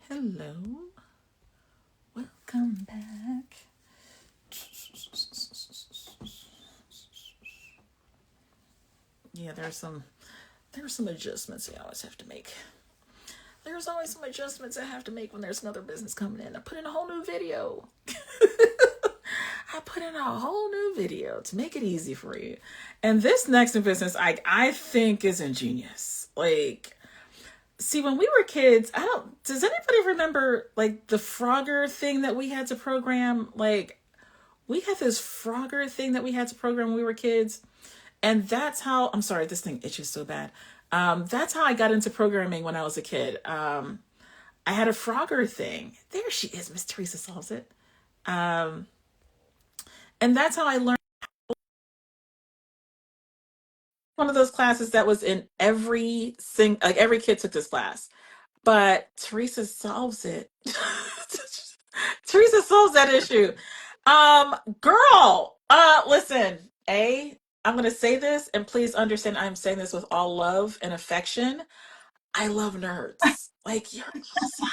Hello. Welcome back. Yeah, there's some adjustments I always have to make. There's always some adjustments I have to make when there's another business coming in. I put in a whole new video. I put in a whole new video to make it easy for you. And this next new business I think is ingenious. See, when we were kids, does anybody remember like the Frogger thing that we had to program? We had this Frogger thing that we had to program when we were kids. And that's how, I'm sorry, this thing itches so bad. That's how I got into programming when I was a kid. I had a Frogger thing. There she is, Miss Teresa Solves It. Um, and that's how I learned one of those classes that was in every kid took this class. But Teresa solves it. Teresa solves that issue. Girl, listen, I'm gonna say this, and please understand I'm saying this with all love and affection. I love nerds. Like you're awesome.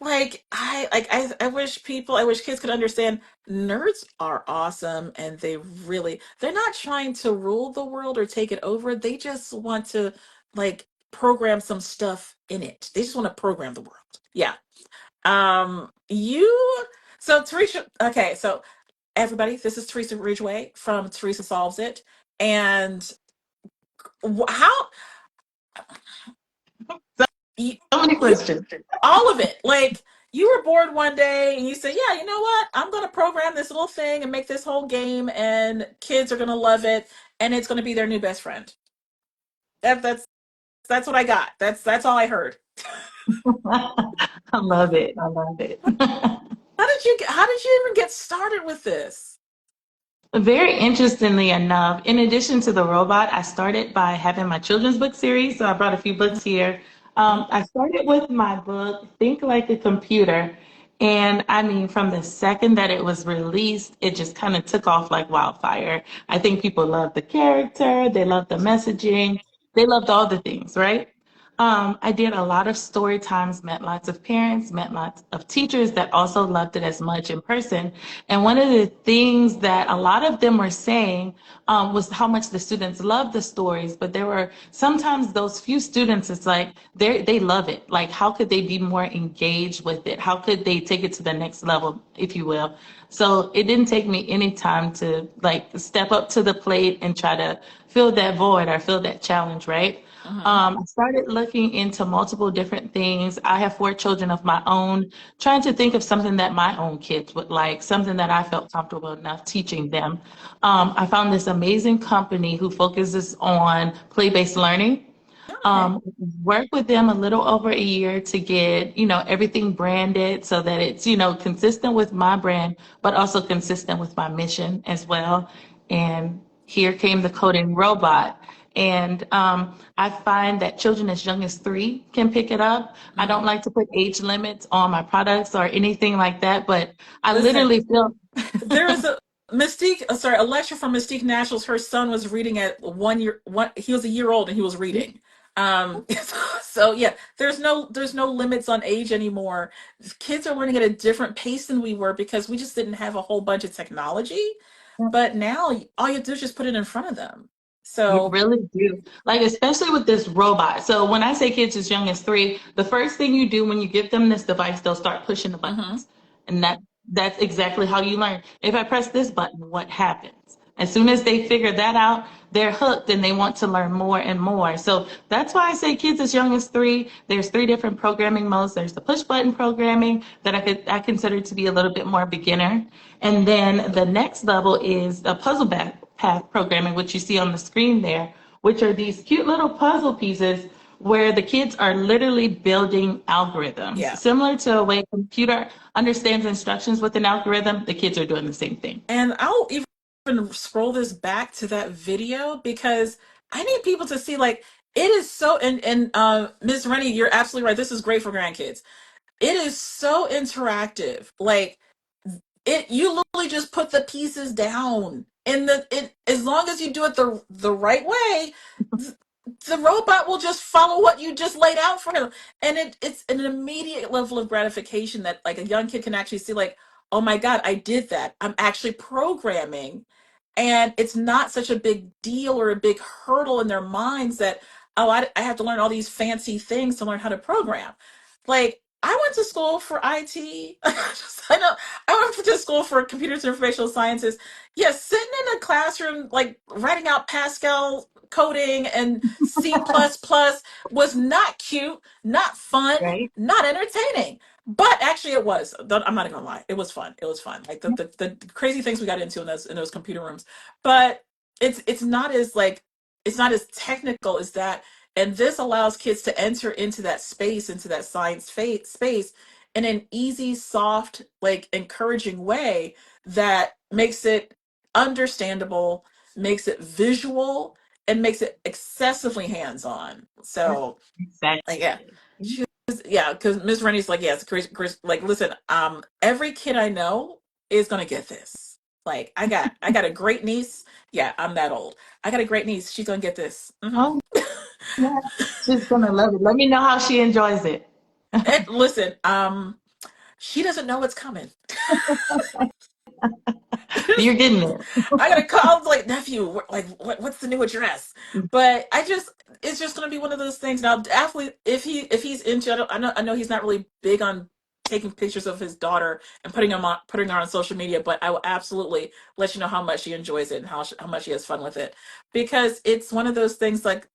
I wish kids could understand nerds are awesome and they're not trying to rule the world or take it over. They just want to program some stuff in it. They just want to program the world. Yeah. You so Teresa, okay, so everybody, this is Teresa Ridgway from Teresa Solves It. And how you, So many you questions. all of it. Like you were bored one day and you said, "Yeah, you know what? I'm going to program this little thing and make this whole game, and kids are going to love it, and it's going to be their new best friend." That's what I got. That's all I heard. I love it. I love it. How did you even get started with this? Very interestingly enough, in addition to the robot, I started by having my children's book series. So I brought a few books here. Mhm. I started with my book, Think Like a Computer. And I mean, from the second that it was released, it just kind of took off like wildfire. I think people loved the character, they loved the messaging, they loved all the things, right? I did a lot of story times, met lots of parents, met lots of teachers that also loved it as much in person. And one of the things that a lot of them were saying was how much the students loved the stories, but there were sometimes those few students, it's like they love it. Like, how could they be more engaged with it? How could they take it to the next level, if you will? So it didn't take me any time to like step up to the plate and try to fill that void or fill that challenge, right? Mhm. I started looking into multiple different things. I have four children of my own, trying to think of something that my own kids would like, something that I felt comfortable enough teaching them. I found this amazing company who focuses on play-based learning. Okay. Um, Work with them a little over a year to get, everything branded so that it's, consistent with my brand, but also consistent with my mission as well. And here came the coding robot. And I find that children as young as 3 can pick it up. I don't Mhm. like to put age limits on my products or anything like that, but I Listen, literally feel there is a Mystique, sorry, a lecture from Mystique Nationals. Her son was reading at 1 year. He was a year old and he was reading. So yeah, there's no limits on age anymore. Kids are learning at a different pace than we were because we just didn't have a whole bunch of technology. But now all you do is just put it in front of them. You So really do. Like, especially with this robot. So when I say kids as young as 3, the first thing you do when you give them this device, they'll start pushing the mhm. buttons. And that's exactly how you learn. If I press this button, what happens? As soon as they figure that out, they're hooked and they want to learn more and more. So that's why I say kids as young as 3. There's 3 different programming modes. There's the push button programming that I consider to be a little bit more beginner. And then the next level is the puzzle path programming, which you see on the screen there, which are these cute little puzzle pieces where the kids are literally building algorithms. Yeah. Similar to a way a computer understands instructions with an algorithm, the kids are doing the same thing. And I'll even scroll this back to that video because I need people to see it is so and Ms. Rennie, you're absolutely right. This is great for grandkids. It is so interactive. You literally just put the pieces down. And the it as long as you do it the right way, the robot will just follow what you just laid out for him. And it's an immediate level of gratification that like a young kid can actually see like, oh my God, I did that. I'm actually programming. And it's not such a big deal or a big hurdle in their minds that, oh, I have to learn all these fancy things to learn how to program. Like, I went to school for IT. I know I went to school for computers and informational sciences. Yes, sitting in a classroom, like writing out Pascal coding and C++ was not cute, not fun, Right? not entertaining. But actually, it was. I'm not gonna lie, it was fun. It was fun. Like the crazy things we got into in those computer rooms. But it's not as like it's not as technical as that. And this allows kids to enter into that space, into that space, in an easy, soft, like encouraging way that makes it understandable, makes it visual, and makes it excessively hands-on. So like yeah, Exactly. she was yeah, because Miss Rennie's like yes, Chris, like listen, every kid I know is gonna get this. Like I got a great niece. Yeah, I'm that old. I got a great niece. She's gonna get this. Oh, yeah. She's gonna love it. Let me know how she enjoys it. And listen, she doesn't know what's coming. You're getting it. I gotta call like nephew, like what's the new address? But it's just gonna be one of those things. Now, definitely, if he's into, I know he's not really big on taking pictures of his daughter and putting her on social media, but I will absolutely let you know how much he enjoys it and how much he has fun with it because it's one of those things like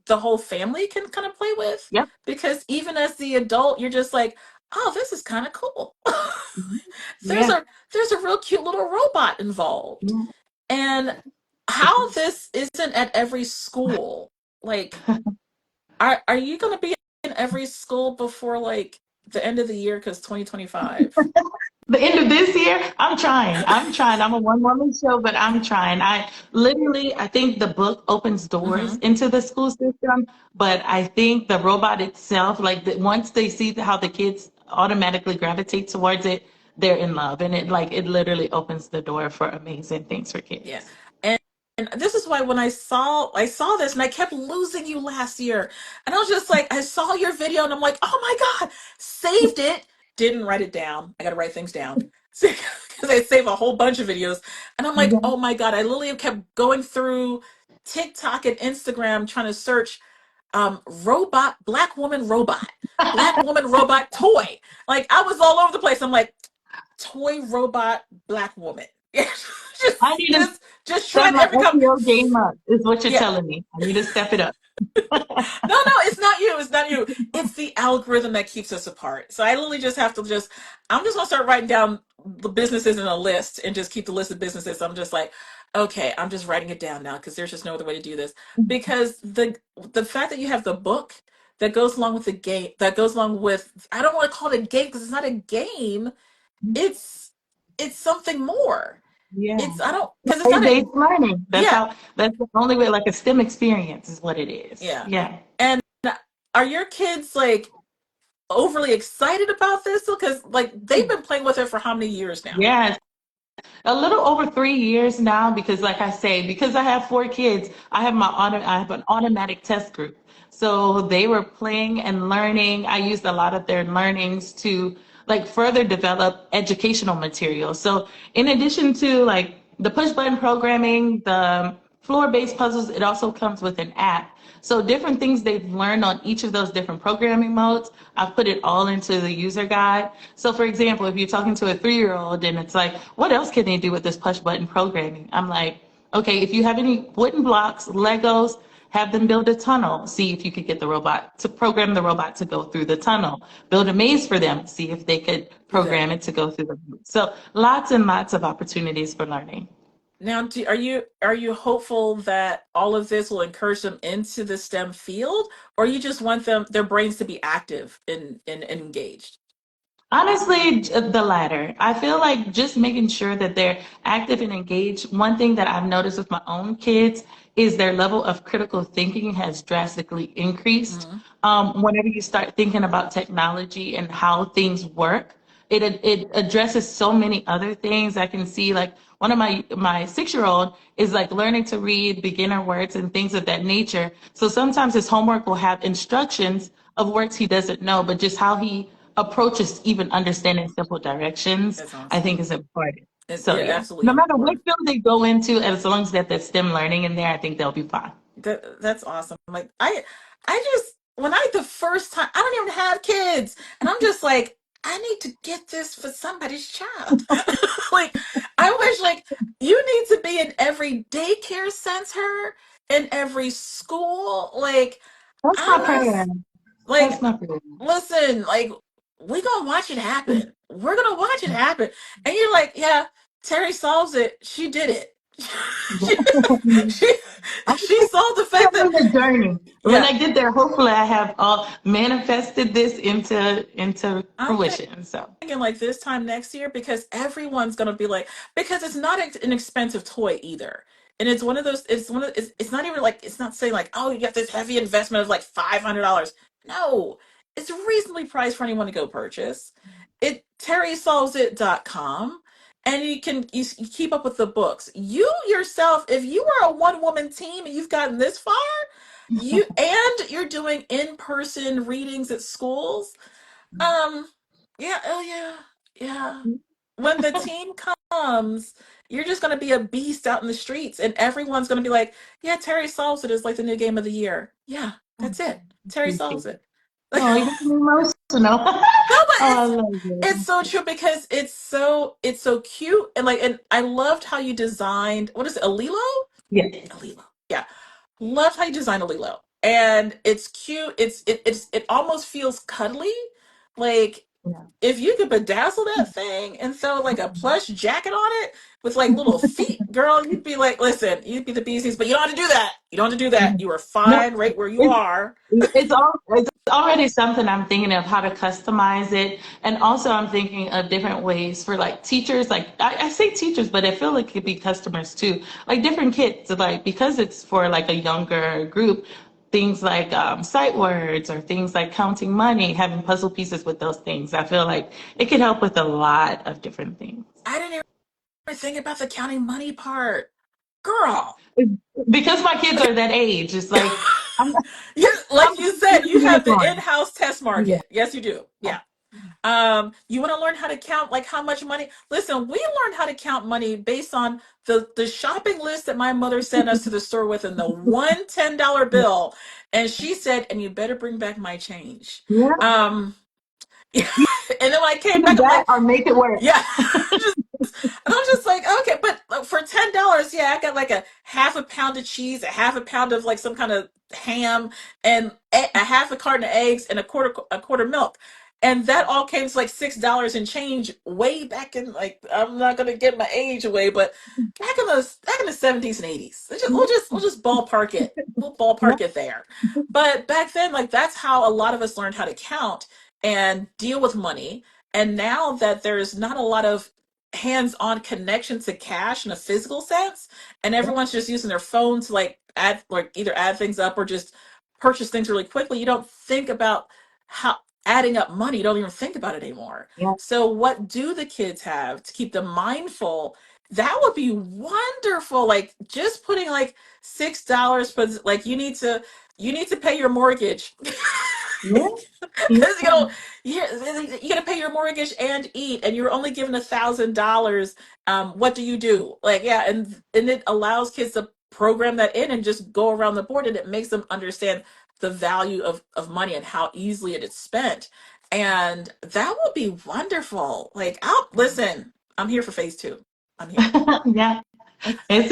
the whole family can kind of play with Yep. because even as the adult, you're just like, oh, this is kind of cool. Mhm. there's Yeah. a there's a real cute little robot involved Yeah. and how this isn't at every school. Like, are you going to be in every school before like the end of the year? Because 2025. The end of this year, I'm trying. I'm trying. I'm a one woman show, but I'm trying. I think the book opens doors Mm-hmm. into the school system, but I think the robot itself, once they see how the kids automatically gravitate towards it, they're in love. And it literally opens the door for amazing things for Yeah. kids. And and this is why when I saw this and I kept losing you last year. And I was just like, I saw your video and I'm like, oh my God, saved it. Didn't write it down. I gotta write things down. Because I save a whole bunch of videos. And I'm like, Yeah. oh my God, I literally kept going through TikTok and Instagram trying to search robot, black woman robot toy. Like I was all over the place. I'm like, toy robot black woman. Yeah, I need to just step trying my every come. SEO game up, is what you're Yeah, telling me. I need to step it up. no, it's not you. It's not you. It's the algorithm that keeps us apart. So I literally just have to just. I'm just gonna start writing down the businesses in a list and just keep the list of businesses. I'm just like, okay, I'm just writing it down now because there's just no other way to do this. Because the fact that you have the book that goes along with the game that goes along with I don't want to call it a game because it's not a game. It's it's something more. Yeah. It's I don't because it's not a Play-based learning. yeah That's the only way, like a STEM experience is what it is. yeah. Yeah. And are your kids like overly excited about this? Because like they've been playing with it for how many years now? Yes. A little over 3 years now because, like I say, because I have 4 kids, I have an automatic test group. So they were playing and learning. I used a lot of their learnings to further develop educational material. So in addition to the push button programming, the floor based puzzles, it also comes with an app. So different things they've learned on each of those different programming modes, I've put it all into the user guide. So for example, if you're talking to a 3-year-old and it's like, what else can they do with this push button programming? I'm like, okay, if you have any wooden blocks, Legos, have them build a tunnel. See if you could get the robot to program the robot to go through the tunnel. Build a maze for them. See if they could program Exactly. it to go through the. So lots and lots of opportunities for learning. Now, are you hopeful that all of this will encourage them into the STEM field, or you just want their brains to be active and engaged? Honestly, the latter. I feel like just making sure that they're active and engaged. One thing that I've noticed with my own kids is their level of critical thinking has drastically increased. Hmm. Whenever you start thinking about technology and how things work, it addresses so many other things. I can see one of my 6-year-old is like learning to read beginner words and things of that nature. So sometimes his homework will have instructions of words he doesn't know, but just how he approaches even understanding simple directions, That's I think awesome. is important. So Yeah, yeah, absolutely no matter what important. field they go into, as long as they have that STEM learning in there, I think they'll be fine. That's awesome. Like I just when I the first time I don't even have kids, and I'm just like I need to get this for somebody's child. Like I wish like you need to be in every daycare center, in every school. Like That's my I prayer. was That's like, my prayer. listen, like we gonna watch it happen. We're gonna watch it happen, and you're like, yeah, Terry solves it. She did it. she, she I'm she solved the fact that on the journey. When yeah, I get there, hopefully I have all manifested this into I'm fruition. So thinking like this time next year because everyone's gonna be like because it's not an expensive toy either. And it's one of those it's not even like it's not saying like oh you got this heavy investment of like $500. No, it's reasonably priced for anyone to go purchase. It terrysolvesit.com, and you keep up with the books. You yourself, if you are a one woman team and you've gotten this far, you're doing in-person readings at schools. um, yeah, oh yeah, yeah. When the team comes, you're just gonna be a beast out in the streets, and everyone's gonna be like, "Yeah, Terry Solves It is like the new game of the year." Yeah, that's it. Terry appreciate Solves it. It. No, Oh, you got me emotional. but Oh, I love it's it. so true because it's so cute and like and I loved how you designed what is it, a Lilo? Yes. A Lilo. Yeah. Love how you design a Lilo. And it's cute. It almost feels cuddly. Like Yeah. if you could bedazzle that thing and throw like a plush jacket on it with like little feet, girl, you'd be like, listen, you'd be the beezies, but you don't have to do that. You don't have to do that. You are No, fine right where you it's are. it's already something I'm thinking of how to customize it, and also I'm thinking of different ways for like teachers. Like I say teachers, but I feel like it could be customers too. Like different kids, like because it's for like a younger group. Things like sight words or things like counting money, having puzzle pieces with those things. I feel like it could help with a lot of different things. I didn't even think about the counting money part. Girl. Because my kids are that age, it's like I'm, You I'm like you said, you have the unicorn. in-house test Yeah. market. Yes, you do. Yeah. You want to learn how to count like how much money? Listen, we learned how to count money based on the shopping list that my mother sent us to the store with and the one $10 bill. And she said, and you better bring back my change. Yeah. Um and then when I came Either back, I'm that like, or make it work. yeah. And I'm just like, okay, but for $10, yeah, I got like a half a pound of cheese, a half a pound of like some kind of ham, and a half a carton of eggs, and a quarter milk, and that all came to like $6 and change way back in like I'm not gonna get my age away, but back in the '70s and '80s, we'll just ballpark it. We'll Yeah. ballpark it there. But back then, like that's how a lot of us learned how to count and deal with money. And now that there's not a lot of hands-on connection to cash in a physical sense and everyone's just using their phone to like add like either add things up or just purchase things really quickly, you don't think about how adding up money, you don't even think about it anymore. Yeah. So what do the kids have to keep them mindful? That would be wonderful, like just putting like $6 for like you need to pay your mortgage. Yeah. Yeah. Because you gotta pay your mortgage and eat, and you're only given $1,000. What do you do? Like, yeah, and it allows kids to program that in and just go around the board, and it makes them understand the value of money and how easily it is spent. And that would be wonderful. Like, I'll listen. I'm here for phase two. I'm here. Yeah. It's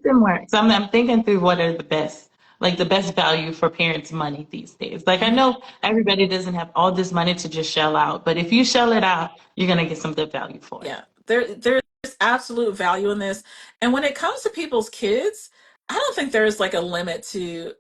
in work. So I'm thinking through what are the best value for parents' money these days. Like I Mhm. know everybody doesn't have all this money to just shell out, but if you shell it out, you're gonna get some good value for it. Yeah, there's absolute value in this. And when it comes to people's kids, I don't think there's like a limit to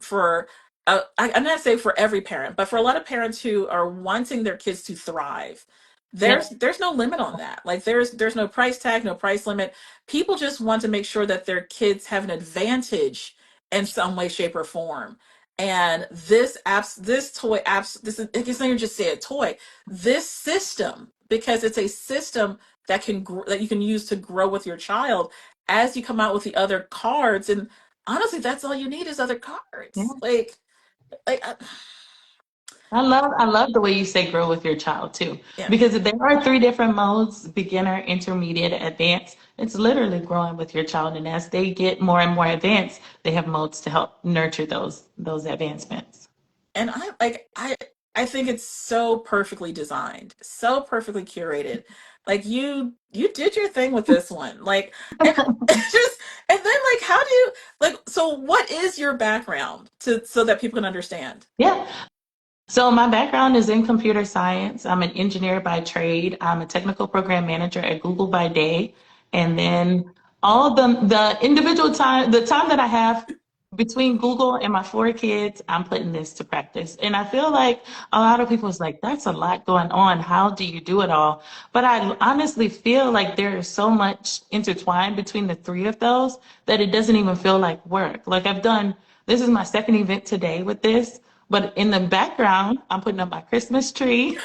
for I'm not saying for every parent, but for a lot of parents who are wanting their kids to thrive, there's Yeah. there's no limit on that. Like there's no price tag, no price limit. People just want to make sure that their kids have an advantage in some way, shape, or form. And this toy apps, this is, it's not even just say a toy, this system, because it's a system that you can use to grow with your child as you come out with the other cards. And honestly, that's all you need is other cards. Yeah. Like I love the way you say grow with your child too, yeah. because there are three different modes: beginner, intermediate, advanced. It's literally growing with your child, and as they get more and more advanced, they have modes to help nurture those advancements. And I think it's so perfectly designed, so perfectly curated. Like you did your thing with this one. Like and just and then like how do you like so what is your background to so that people can understand? Yeah. So my background is in computer science. I'm an engineer by trade. I'm a technical program manager at Google by day. And then all the individual time, the time that I have between Google and my four kids, I'm putting this to practice. And I feel like a lot of people is like, that's a lot going on. How do you do it all? But I honestly feel like there is so much intertwined between the three of those that it doesn't even feel like work. Like this is my second event today with this. But in the background, I'm putting up my Christmas tree.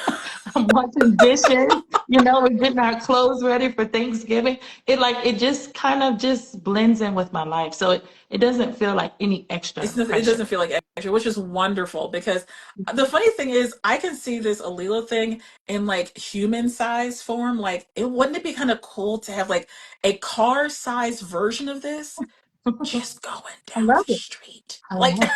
I'm washing dishes. We're getting our clothes ready for Thanksgiving. It just kind of just blends in with my life. So it doesn't feel like any extra It doesn't pressure. feel like extra, which is wonderful because the funny thing is I can see this Alila thing in like human size form. Like it wouldn't it be kind of cool to have like a car size version of this I just going down love the it. street. I Like love it.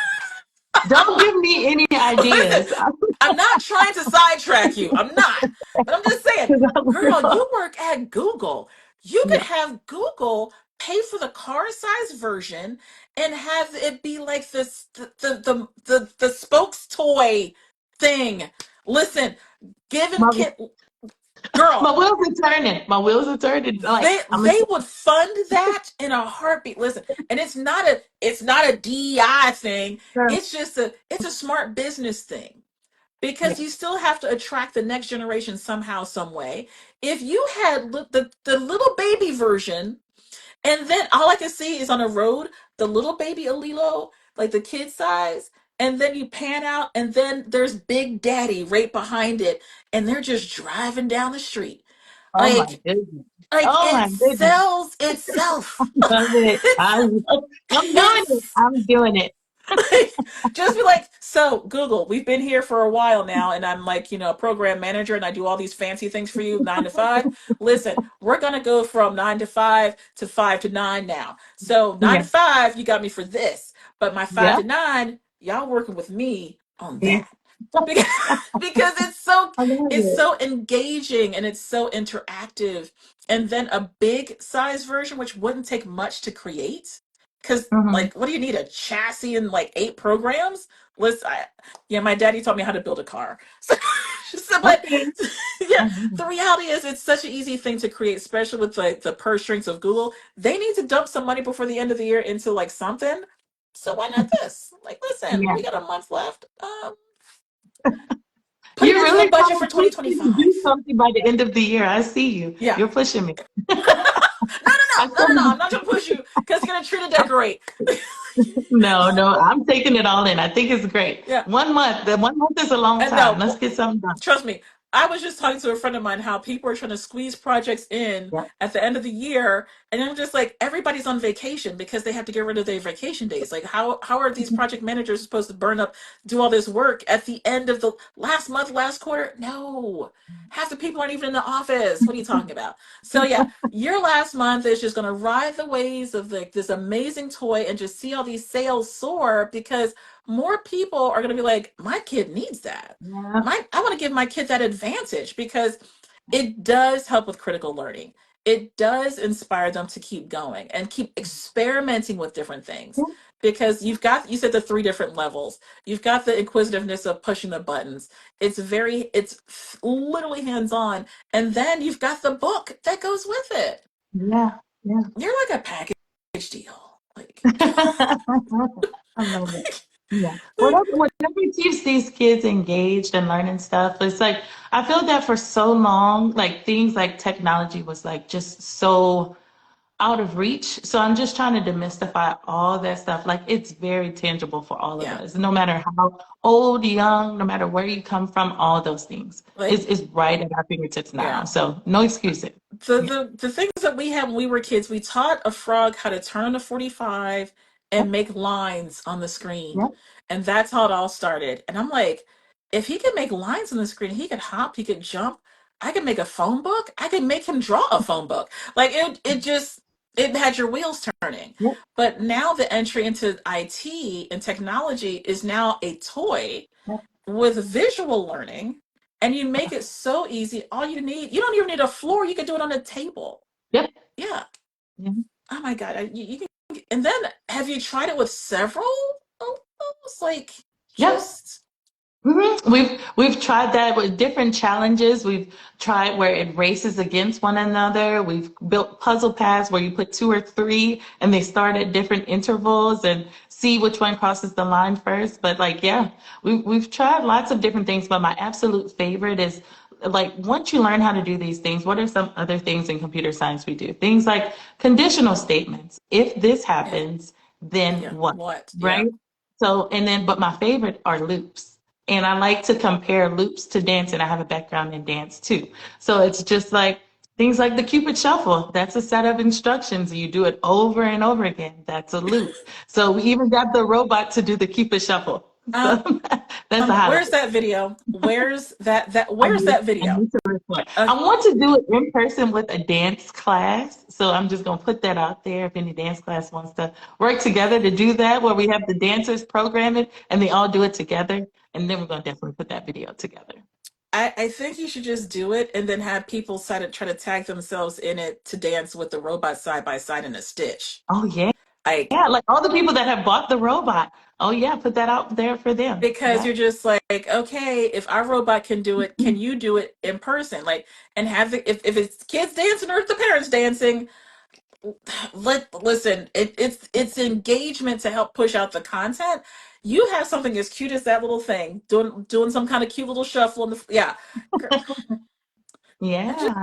Don't give me any listen, ideas. I'm not trying to sidetrack you. I'm not. But I'm just saying, Because I girl, will. you work at Google. You could Yeah. have Google pay for the car size version and have it be like this the spokes toy thing. Listen, giving My, kid my girl, wheels are turning. My wheels are turning. Like, I'm they would fund that in a heartbeat. Listen, and it's not a DEI thing. a, It's a smart business thing because you yes. still have to attract the next generation somehow, some way. If you had the little baby version, and then all I can see is on a road the little baby Alilo, like the kid size, and then you pan out, and then there's Big Daddy right behind it, and they're just driving down the street, Oh my like goodness. like Oh it my goodness. sells itself. Love it. I'm doing it. It's I'm doing it. like, just be like, so Google, we've been here for a while now, and I'm like, a program manager, and I do all these fancy things for you, 9 to 5. Listen, we're gonna go from 9 to 5 to 5 to 9 now. So nine Yeah. to five, you got me for this, but my five Yeah. to nine, y'all working with me on Yeah. that because because I love it's it. so engaging and it's so interactive. And then a big size version, which wouldn't take much to create, because Hmm. like, what do you need, a chassis and like 8 programs? Listen, yeah, my daddy taught me how to build a car. But Okay. I yeah, love the it. reality is it's such an easy thing to create, especially with like the purse strings of Google. They need to dump some money before the end of the year into like something. So why not this? Like, listen, Yeah. we got a month left. Put it You're into the really budget trying for to push me to do 2025. something by the end of the year. I see you. Yeah. You're pushing me. No, I no, no, no, still no. need I'm not gonna push you because you're gonna treat and decorate. no, no, I'm taking it all in. I think it's great. Yeah. 1 month. The 1 month is a long And time. no, Let's get something done. trust me, I was just talking to a friend of mine how people are trying to squeeze projects in Yeah. at the end of the year, and I'm just like, everybody's on vacation because they have to get rid of their vacation days. Like, how are these project managers supposed to do all this work at the end of the last month, last quarter? No, half the people aren't even in the office. What are you talking about? So yeah, your last month is just going to ride the waves of like this amazing toy and just see all these sales soar because more people are going to be like, my kid needs that. Yeah. I want to give my kid that advantage because it does help with critical learning. It does inspire them to keep going and keep experimenting with different things because you said the three different levels. You've got the inquisitiveness of pushing the buttons. It's literally hands on. And then you've got the book that goes with it. Yeah. Yeah. You're like a package deal. Like, I love it. Yeah. Whatever keeps these kids engaged and learning stuff, it's like I feel that for so long, like things like technology was like just so out of reach. So I'm just trying to demystify all that stuff. Like it's very tangible for all of yeah. us, no matter how old, young, no matter where you come from, all those things. Like, It's right at our fingertips now. yeah. So no excuses. Yeah. The things that we had when we were kids, we taught a frog how to turn on a 45 and Yep. make lines on the screen. Yep. And that's how it all started. And I'm like, if he could make lines on the screen, he could hop, he could jump. I could make a phone book. I could make him draw a phone book. Like it just it had your wheels turning. Yep. But now the entry into IT and technology is now a toy Yep. with visual learning, and you make it so easy. All you don't even need a floor. You can do it on a table. Yep. Yeah. Yeah. Oh my God. You can, and then have you tried it with several of those? Like, Yep. just, We've tried that with different challenges. We've tried where it races against one another. We've built puzzle paths where you put two or three and they start at different intervals and see which one crosses the line first. But like, yeah, we've tried lots of different things. But my absolute favorite is like once you learn how to do these things, what are some other things in computer science we do? Things like conditional statements. If this if, happens, then yeah, what? what? Yeah. Right? So, and then, but my favorite are loops. And I like to compare loops to dance, and I have a background in dance too. So it's just like things like the Cupid Shuffle. That's a set of instructions. You do it over and over again. That's a loop. So we even got the robot to do the Cupid Shuffle. Um, So that's a highlight. where's that video? I Where's need, that I video? need to report. Uh, I want to do it in person with a dance class. So I'm just going to put that out there if any dance class wants to work together to do that, where we have the dancers program it and they all do it together. And then we're going to definitely put that video together. I think you should just do it and then have people try to tag themselves in it to dance with the robot side by side in a stitch. Oh, yeah. Like, Yeah. Like all the people that have bought the robot. Oh, yeah. Put that out there for them. because Yeah. you're just like, okay, if our robot can do it, can you do it in person? Like, and have if it's kids dancing or if the parents dancing, listen, it's engagement to help push out the content. You have something as cute as that little thing doing some kind of cute little shuffle in the yeah. And Yeah. I just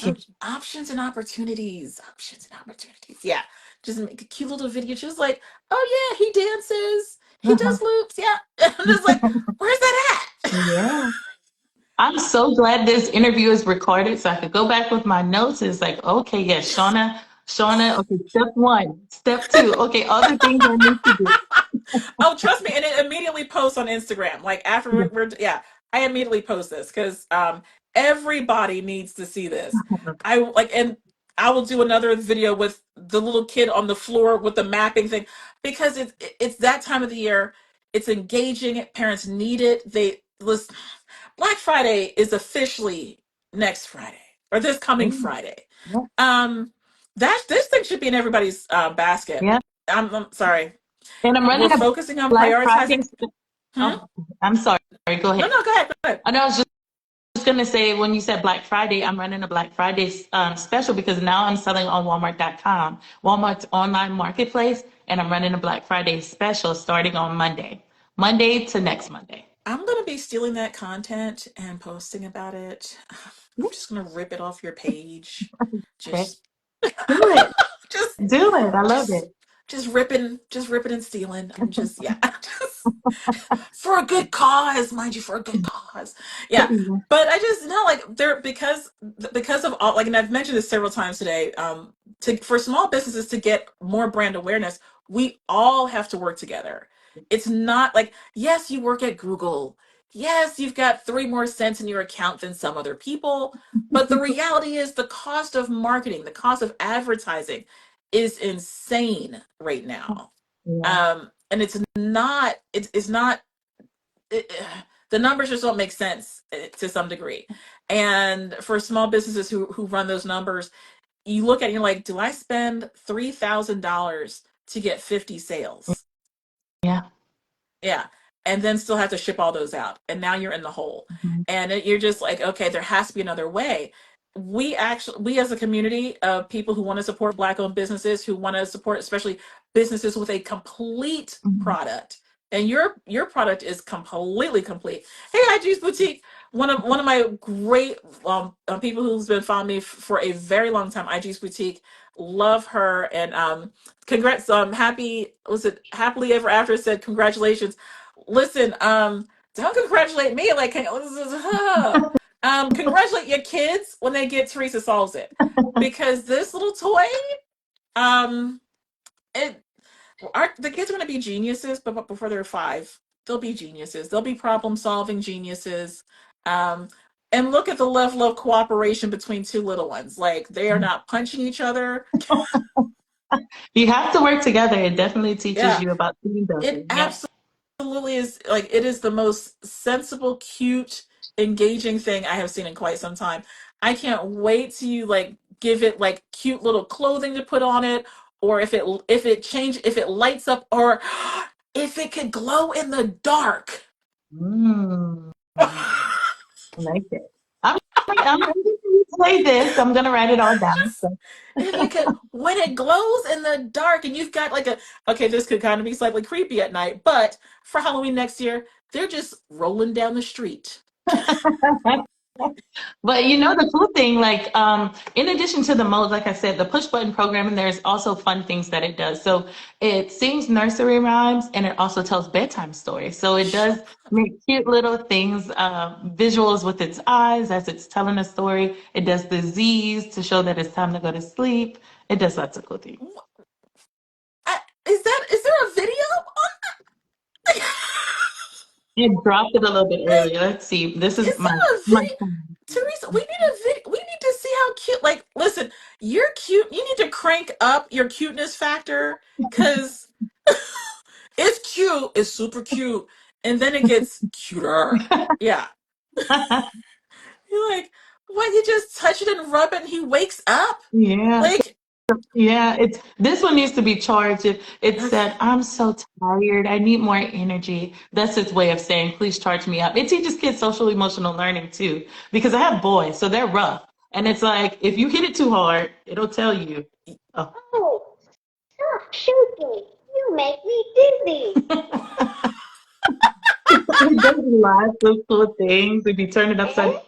like it. options and opportunities. Options and opportunities. Yeah. Just make a cute little video. Just like, oh yeah, he dances. He Uh-huh. does loops. Yeah. I'm just like, where's that at? Yeah. I'm so glad this interview is recorded so I could go back with my notes. It's like, okay, yes, Shauna, okay, step one, step two, okay, other things I need to do. Oh, trust me, and it immediately posts on Instagram. Like after Yeah. yeah, I immediately post this because everybody needs to see this. I like, and I will do another video with the little kid on the floor with the mapping thing because it's that time of the year. It's engaging. Parents need it. They listen. Black Friday is officially next Friday or this coming Friday. Yeah. Um, that this thing should be in everybody's basket. Yeah. I'm sorry. And I'm We're running a focusing on Black Friday. prioritizing. Hmm? Oh, I'm sorry. Go No, ahead. no, go ahead, go ahead. I know I was just going to say when you said Black Friday, I'm running a Black Friday special because now I'm selling on Walmart.com, Walmart's online marketplace, and I'm running a Black Friday special starting on Monday, Monday to next Monday. I'm gonna be stealing that content and posting about it. I'm Yeah. just gonna rip it off your page. Okay. Just, Do it. just, Do it. I love just, it. just ripping and stealing. I'm just, yeah, just for a good cause, mind you, for a good cause. Yeah. Yeah. But I just know like there because of all like and I've mentioned this several times today, to for small businesses to get more brand awareness, we all have to work together. It's not like, yes, you work at Google. Yes, you've got 3 more cents in your account than some other people. But the reality is the cost of marketing, the cost of advertising is insane right now. Yeah. And it's not it, the numbers just don't make sense to some degree. And for small businesses who run those numbers, you look at it, you're like, do I spend $3,000 to get 50 sales? Yeah. Yeah. And then still have to ship all those out. And now you're in the hole. Mhm. And you're just like, okay, there has to be another way. We as a community of people who want to support Black owned businesses, who want to support especially businesses with a complete Mhm. product. And your product is completely complete. Hey, IG's Boutique, one of my great people who's been following me for a very long time, IG's Boutique, love her. And congrats, happy, was it happily ever after said congratulations. Listen, don't congratulate me like Congratulate your kids when they get Teresa Solves It, because this little toy, um, it the kids are going to be geniuses, but before they're 5, they'll be geniuses. They'll be problem solving geniuses. Um, and look at the level of cooperation between two little ones. Like they are not punching each other. You have to work together. It definitely teaches Yeah, you about team it building. Yep. absolutely is. Like it is the most sensible, cute, engaging thing I have seen in quite some time. I can't wait to like give it like cute little clothing to put on it, or if it lights up, or if it could glow in the dark. Mm, I like it. I'm, I'm ready to play this. I'm gonna write it all down. Just if it could, when it glows in the dark, and you've got like a, okay, this could kind of be slightly creepy at night, but for Halloween next year, they're just rolling down the street. But you know the cool thing, like in addition to the modes, like I said, the push button programming, there's also fun things that it does. So it sings nursery rhymes and it also tells bedtime stories. So it does Shut make cute little things, visuals with its eyes as it's telling a story. It does the Z's to show that it's time to go to sleep. It does lots of cool things. is there a video on? I dropped it a little bit earlier. Let's see. This is Is there a my video? Teresa, we need a video. We need to see how cute. Like, listen, you're cute. You need to crank up your cuteness factor because it's cute. It's super cute, and then it gets cuter. Yeah, you're like, what? You just touch it and rub it, and he wakes up. Yeah. Like, Yeah, it's this one needs to be charged. It okay, said, I'm so tired. I need more energy. That's its way of saying, please charge me up. It teaches kids social emotional learning too, because I have boys, so they're rough. And it's like, if you hit it too hard, it'll tell you. Oh. Oh, stop shooting. You make me dizzy. It does lots of cool things if you turn it upside. And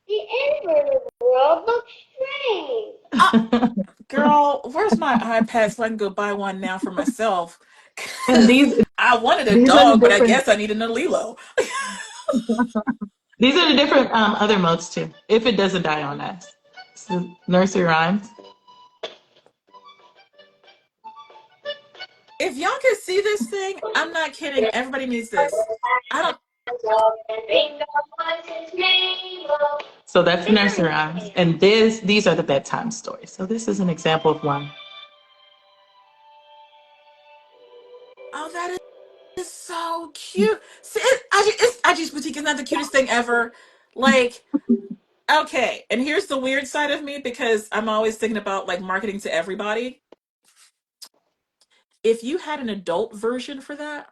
the inverted world looks strange. uh, girl, where's my iPad so I can go buy one now for myself? And Because I wanted a these are the dog, but I different guess I need an Alilo. these are the different other modes too. If it doesn't die on us. So nursery rhymes. If y'all can see this thing, I'm not kidding. Everybody needs this. I don't. So that's nursery rhymes. And these are the bedtime stories. So this is an example of one. Oh, that is so cute. See, Aji's Boutique is not the cutest thing ever. Like, okay, and here's the weird side of me because I'm always thinking about like marketing to everybody. If you had an adult version for that,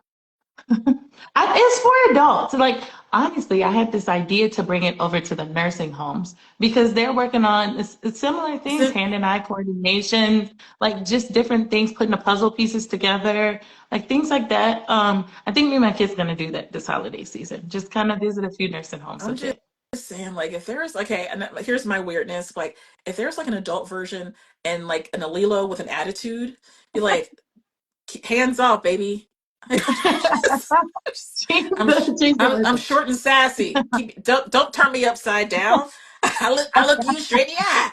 It's for adults. Like, honestly, I had this idea to bring it over to the nursing homes because they're working on similar things, isn't hand and eye coordination, like just different things, putting the puzzle pieces together, like things like that. I think me and my kids going to do that this holiday season. Just kind of visit a few nursing homes I'm with just it. saying, like, if there's okay, and here's my weirdness, like, if there's like an adult version and like an Alilo with an attitude, be like, hands off, baby. Just- Change I'm the, change the I'm weather. short and sassy. Don't turn me upside down. I look you straight in the eye.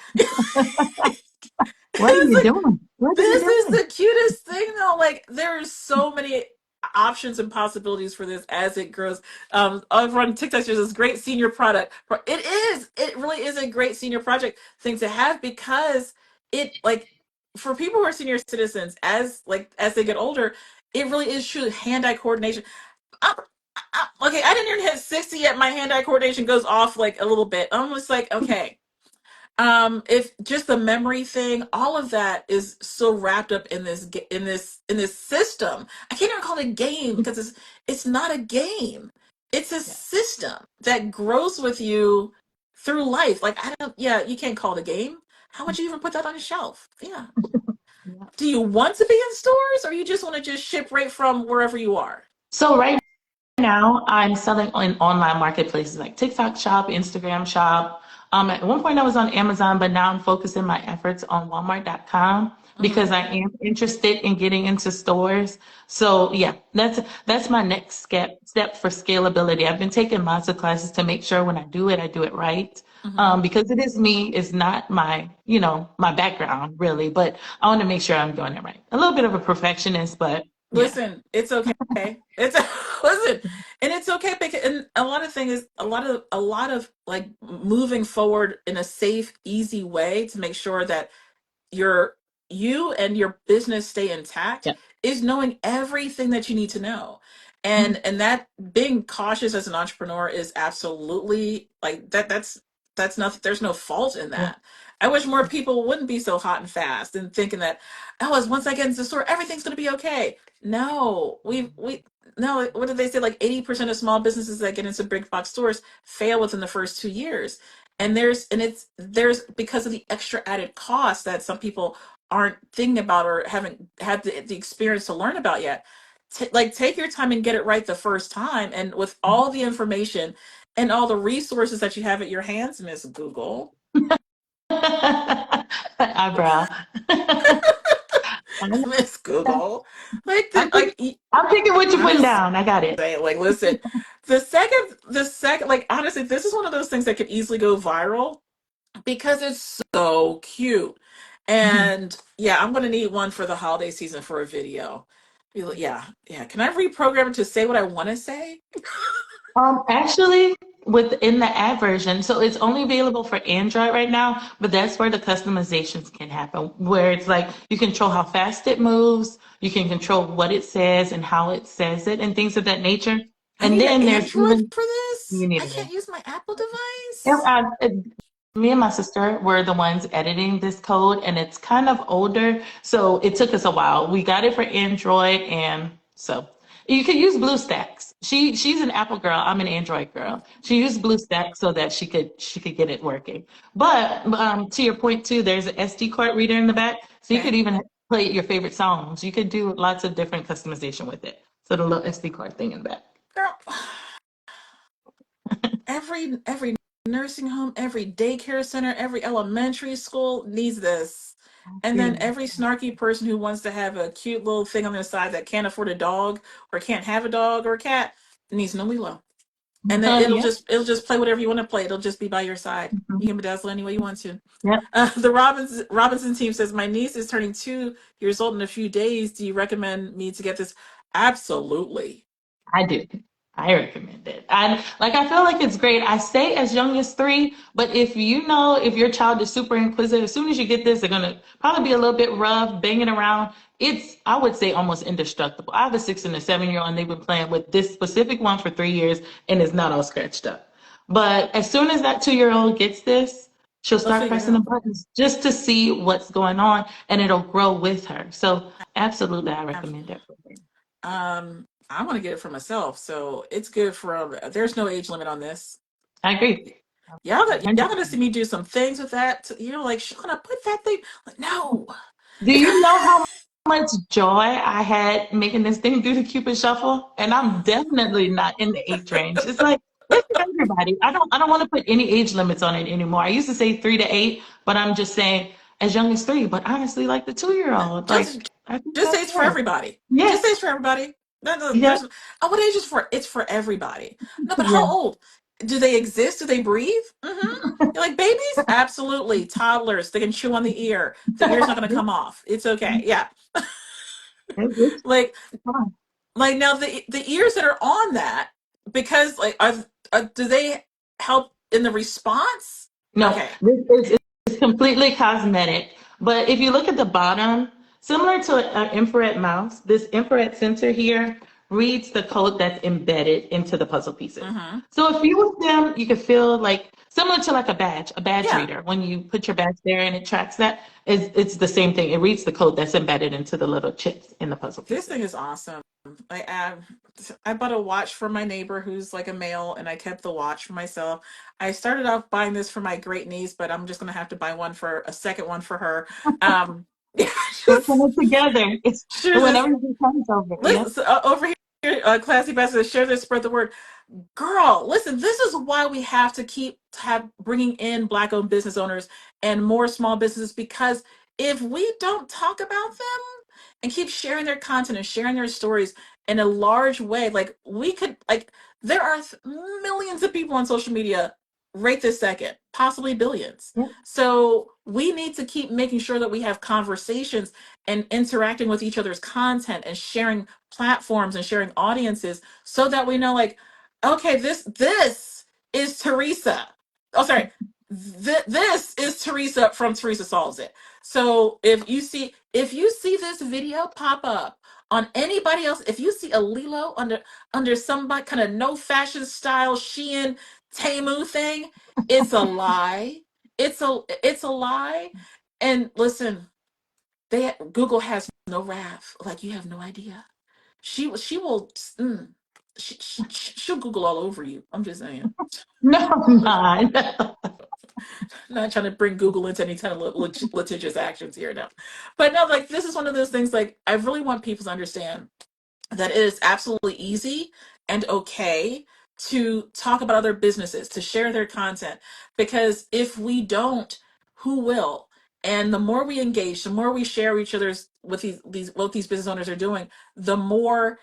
What are It's you like doing? What are you this is doing? the cutest thing though. Like there are so many options and possibilities for this as it grows. Over on TikTok, there's this great senior product. It is. It really is a great senior project thing to have because it like for people who are senior citizens as they get older, it really is true hand-eye coordination. I, okay, I didn't even hit 60 yet. My hand-eye coordination goes off like a little bit. I'm just like, okay, if just the memory thing, all of that is so wrapped up in this system. I can't even call it a game because it's not a game. It's a Yeah. system that grows with you through life. Like I don't, yeah, you can't call it a game. How would you even put that on a shelf? Yeah. Yeah. Do you want to be in stores or you just want to just ship right from wherever you are? So right now, I'm selling on online marketplaces like TikTok Shop, Instagram Shop. At one point, I was on Amazon, but now I'm focusing my efforts on Walmart.com. because Mm-hmm. I am interested in getting into stores. So yeah, that's my next step for scalability. I've been taking lots of classes to make sure when I do it right. Mm-hmm. Because it is me, it's not my, my background really, but I want to make sure I'm doing it right. A little bit of a perfectionist, but yeah. Listen, it's okay. It's listen, and it's okay because and a lot of things is a lot of like moving forward in a safe, easy way to make sure that your you and your business stay intact Yeah. is knowing everything that you need to know. Mhm. And that being cautious as an entrepreneur is absolutely like that's nothing, there's no fault in Yeah. that. I wish more people wouldn't be so hot and fast and thinking that, oh, as once I get into the store everything's going to be okay. No, we no, what did they say, like 80% of small businesses that get into big box stores fail within the first 2 years. And there's because of the extra added cost that some people aren't thinking about or haven't had the experience to learn about yet. Like take your time and get it right the first time, and with all the information and all the resources that you have at your hands, Miss Google. Eyebrow. Miss Google, like I'm picking, like I'm picking what you're putting honest down. I got it. say, like, listen, the second, like, honestly, this is one of those things that could easily go viral because it's so cute. Mhm. And yeah, I'm gonna need one for the holiday season for a video. Yeah, yeah. Can I reprogram it to say what I want to say? Actually, within the app version, so it's only available for Android right now, but that's where the customizations can happen, where it's like you control how fast it moves, you can control what it says and how it says it, and things of that nature. I And need an then there's Android even for this. you need I it. can't use my Apple And, device. me and my sister were the ones editing this code, and it's kind of older, so it took us a while. We got it for Android, and so you could use BlueStacks. She's an Apple girl. I'm an Android girl. She used BlueStacks so that she could get it working. But to your point too, there's an SD card reader in the back, so you could Okay, even play your favorite songs. You could do lots of different customization with it. So the little SD card thing in the back. girl. Every nursing home, every daycare center, every elementary school needs this. And then every snarky person who wants to have a cute little thing on their side that can't afford a dog or can't have a dog or a cat needs no Lilo. And then it'll Yeah. just it'll just play whatever you want to play. It'll just be by your side. You Mhm. can bedazzle any way you want to. Yep. The Robinson team says my niece is turning 2 years old in a few days. Do you recommend me to get this? Absolutely. I do. I recommend it. I feel like it's great. I say as young as 3, but if your child is super inquisitive, as soon as you get this, they're gonna probably be a little bit rough, banging around. It's, I would say, almost indestructible. I have a 6 and a 7-year-old, and they've been playing with this specific one for 3 years, and it's not all scratched up. But as soon as that 2-year-old gets this, she'll They'll start figure it pressing the out. buttons just to see what's going on, and it'll grow with her. So absolutely, I recommend it. I want to get it for myself, so it's good for. There's no age limit on this. I agree. Y'all gonna 100%. see me do some things with that. You're like, Shauna, put that thing. Like, no. Do you know how much joy I had making this thing do the Cupid shuffle? And I'm definitely not in the age range. It's like it's for everybody. I don't want to put any age limits on it anymore. I used to say 3 to 8, but I'm just saying as young as 3. But honestly, like the 2-year-old, just I think just say that's it's for good. everybody. Just say Yes. it's for everybody. Yeah. There's what age is for? It's for everybody. No, but how Yeah. old? Do they exist? Do they breathe? Mm-hmm. You're like babies? Absolutely. Toddlers, they can chew on the ear. The ear's not gonna come off. It's okay. Yeah. It's Like fun. now the ears that are on that, because like do they help in the response? No, Okay. this is completely cosmetic. But if you look at the bottom, similar to an infrared mouse, this infrared sensor here reads the code that's embedded into the puzzle pieces. Mm-hmm. So if you use them, you can feel like similar to like a badge Yeah. reader. When you put your badge there and it tracks that, it's the same thing. It reads the code that's embedded into the little chips in the puzzle This pieces. thing is awesome. I bought a watch for my neighbor who's like a male, and I kept the watch for myself. I started off buying this for my great niece, but I'm just gonna have to buy one for a second one for her. Yeah, Working just it together. It's share this. whenever you comes over. Yep. Listen, so, over here, classy bastard, share this, spread the word. Girl, listen, this is why we have to keep have bringing in Black owned business owners and more small businesses, because if we don't talk about them and keep sharing their content and sharing their stories in a large way, like we could, like, there are millions of people on social media right this second, possibly billions. Yeah. So we need to keep making sure that we have conversations and interacting with each other's content and sharing platforms and sharing audiences so that we know, like, okay, this is Teresa. Oh, sorry. This is Teresa from Terysa Solves It. So if you see this video pop up on anybody else, if you see a Lilo under somebody kind of no fashion style Shein Temu thing, it's a lie. It's a lie. And listen, Google has no wrath. Like, you have no idea. She will she'll Google all over you. I'm just saying. No, I'm not. Not trying to bring Google into any kind of litigious actions here now. But no, like, this is one of those things, like, I really want people to understand that it is absolutely easy and okay to talk about other businesses, to share their content, because if we don't, who will? And the more we engage, the more we share each other's with these what these business owners are doing, the more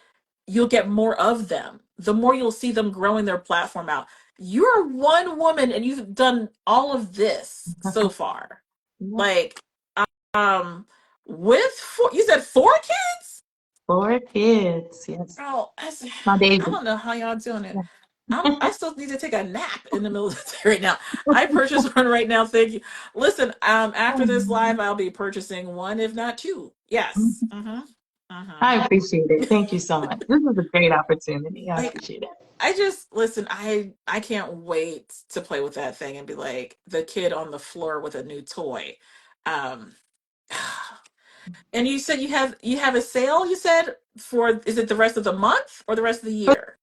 you'll get more of them. The more you'll see them growing their platform out. You're one woman and you've done all of this so far. Yeah. Like, um, with you said 4 kids? 4 kids. Yes. Oh, My I baby. don't know how y'all doing it. Yeah. I still need to take a nap in the middle of the day right now. I purchased one right now. Thank you. Listen, after this live, I'll be purchasing one, if not two. Yes. Mm-hmm. Mm-hmm. I appreciate it. Thank you so much. This is a great opportunity. I Like, appreciate it. I just listen. I can't wait to play with that thing and be like the kid on the floor with a new toy. Um, and you said you have a sale. You said for, is it the rest of the month or the rest of the year?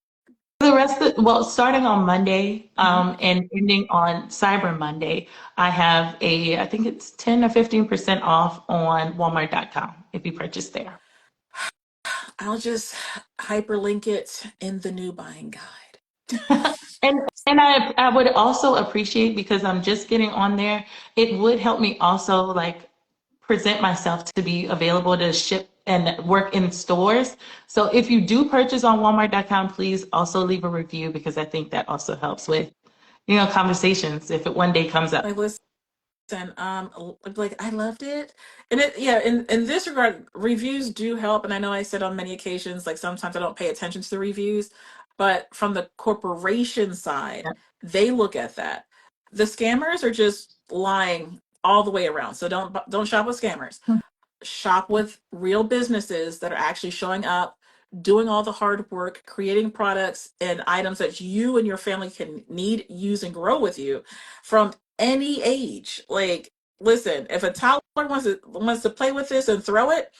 The rest of, well, starting on Monday, Mhm. and ending on Cyber Monday, I have I think it's 10 or 15% off on Walmart.com if you purchase there. I'll just hyperlink it in the new buying guide. And I would also appreciate, because I'm just getting on there, it would help me also like present myself to be available to ship and work in stores. So if you do purchase on Walmart.com, please also leave a review, because I think that also helps with, conversations if it one day comes up. Like, listen, like, I loved it. And yeah, in this regard, reviews do help. And I know I said on many occasions, like, sometimes I don't pay attention to the reviews, but from the corporation side, they look at that. The scammers are just lying all the way around. So don't shop with scammers. Shop with real businesses that are actually showing up, doing all the hard work, creating products and items that you and your family can need, use, and grow with you from any age. Like, listen, if a toddler wants to play with this and throw it,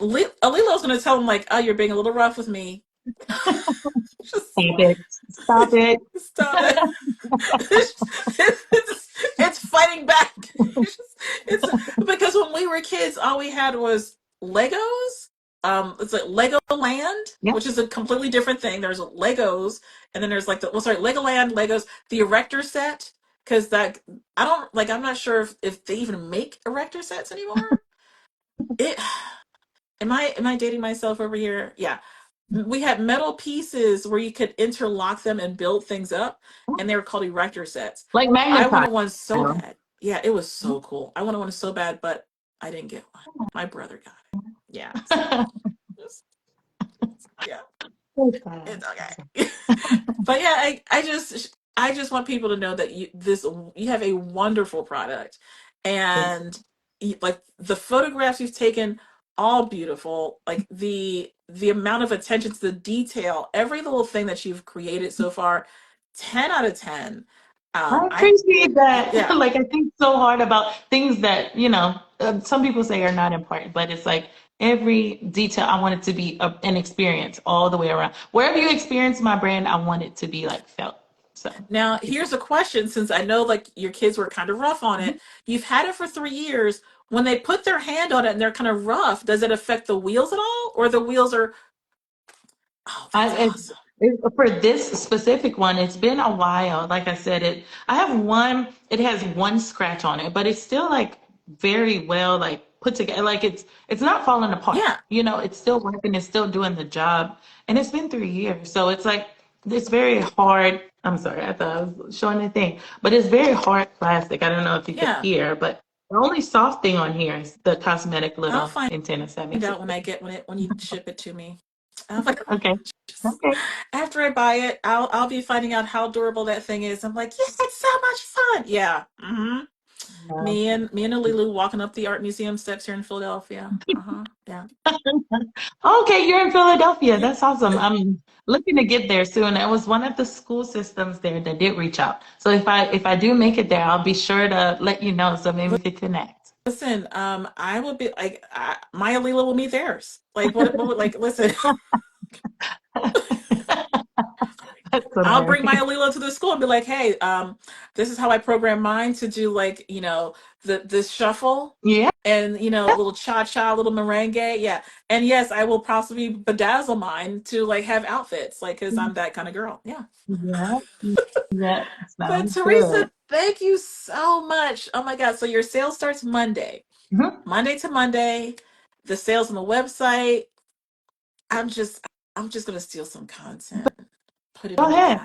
Alilo's going to tell him, like, oh, you're being a little rough with me. Just Stop it. Stop it. stop it. It's fighting back. It's because when we were kids, all we had was Legos. It's like Lego Land, Yeah. which is a completely different thing. There's Legos, and then there's like Legoland, Legos, the Erector set. Because that, I don't like. I'm not sure if they even make Erector sets anymore. It am I dating myself over here? Yeah. We had metal pieces where you could interlock them and build things up, and they were called erector sets. Like I magnify. wanted one so bad. Yeah, it was so cool. I wanted one so bad, but I didn't get one. My brother got it. Yeah, so just, yeah, it's okay. But yeah, I just want people to know that you have a wonderful product, and like, the photographs you've taken, all beautiful. Like, the amount of attention to the detail, every little thing that you've created so far, 10 out of 10. I I appreciate that. Yeah. Like, I think so hard about things that, some people say are not important, but it's like every detail, I want it to be an experience all the way around. Wherever you experience my brand, I want it to be like felt. So, Now, here's a question, since I know, like, your kids were kind of rough on it. You've had it for 3 years. When they put their hand on it and they're kind of rough, does it affect the wheels at all? Or the wheels are, oh, that's I, awesome. for this specific one, it's been a while. Like I said, I have one, it has one scratch on it, but it's still like very well like put together. Like it's not falling apart. Yeah. You know, it's still working, it's still doing the job. And it's been 3 years. So it's like it's very hard. I'm sorry, I thought I was showing the thing. But it's very hard plastic. I don't know if you could Yeah. hear, but the only soft thing on here is the cosmetic I'll little find antennas. That makes it out when I get when you ship it to me. I'm like, okay. just, Okay. after I buy it, I'll be finding out how durable that thing is. I'm like, yes, it's so much fun. Yeah. Yeah. Me and Lulu walking up the art museum steps here in Philadelphia. Yeah. Okay, you're in Philadelphia. Yeah. That's awesome. I'm looking to get there soon. I was one of the school systems there that did reach out. So if I do make it there, I'll be sure to let you know so maybe we could connect. Listen, I will be like, Maya Lila will meet theirs. Like, like, listen, That's I'll bring hilarious. Maya Lila to the school and be like, hey, this is how I program mine to do, like, this shuffle Yeah. and, little cha-cha, little merengue. Yeah. And yes, I will possibly bedazzle mine to like have outfits, like, because I'm that kind of girl. Yeah. Yeah. Yeah. But Sounds Teresa, good. thank you so much. Oh my God. So your sale starts Monday, Mhm. Monday to Monday, the sales on the website. I'm just I'm just gonna steal some content, put it Go on the ahead.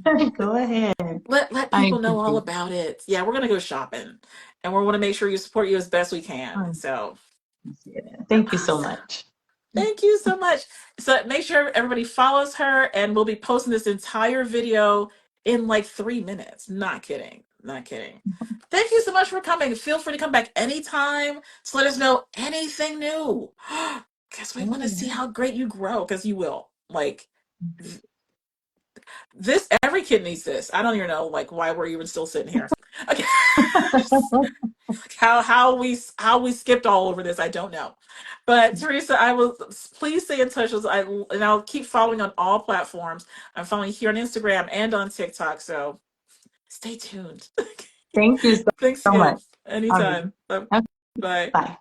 guide. Go ahead. Let I people know all appreciate about it. Yeah, we're gonna go shopping, and we want to make sure you support you as best we it. I can. So appreciate it. Thank you so awesome. much. Thank you so much. So make sure everybody follows her, and we'll be posting this entire video in like 3 minutes. Not kidding. Not kidding. Thank you so much for coming. Feel free to come back anytime to let us know anything new. Because we want to see how great you grow, because you will. Like, this, every kid needs this. I don't even know like why we're even still sitting here. Okay. How we skipped all over this, I don't know. But Teresa, I will please stay in touch with and I'll keep following on all platforms. I'm following here on Instagram and on TikTok, so stay tuned. Thank you so, Thanks so again. much. All Anytime. right. Okay, Bye. bye.